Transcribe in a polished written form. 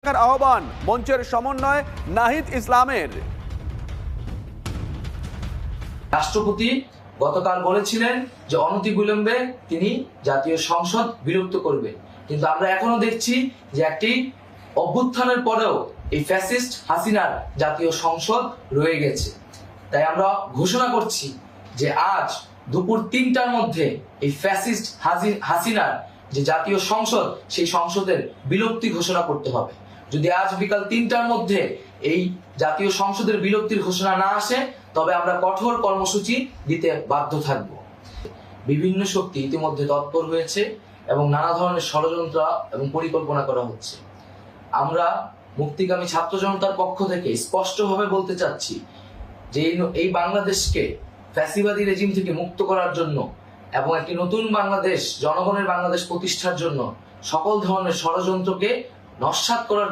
রাখার আহ্বান মঞ্চের সমন্বয় নাহিদ ইসলামের। রাষ্ট্রপতি গতকাল বলেছিলেন যে অনতিবিলম্বে তিনি জাতীয় সংসদ বিলুপ্ত করবেন, কিন্তু আমরা এখনো দেখছি যে একটি অভ্যুত্থানের পরেও এই ফ্যাসিস্ট হাসিনার জাতীয় সংসদ রয়ে গেছে। তাই আমরা ঘোষণা করছি যে আজ দুপুর 3টার মধ্যে এই ফ্যাসিস্ট হাসিনার যে জাতীয় সংসদ, সেই সংসদের বিলুপ্তি ঘোষণা করতে হবে। যদি আজ বিকাল 3টার মধ্যে এই জাতীয় সংসদের বিলুপ্তির ঘোষণা না আসে, তবে আমরা কঠোর কর্মসূচি দিতে বাধ্য থাকব। বিভিন্ন শক্তি ইতিমধ্যে তৎপর হয়েছে এবং নানা ধরনের ষড়যন্ত্র এবং পরিকল্পনা করা হচ্ছে। আমরা মুক্তিকামী ছাত্র জনতার পক্ষ থেকে স্পষ্টভাবে বলতে চাচ্ছি যে এই বাংলাদেশকে ফ্যাসিবাদী রেজিম থেকে মুক্ত করার জন্য এবং একটি নতুন বাংলাদেশ, জনগণের বাংলাদেশ প্রতিষ্ঠার জন্য সকল ধরনের ষড়যন্ত্রকে নস্যাৎ করার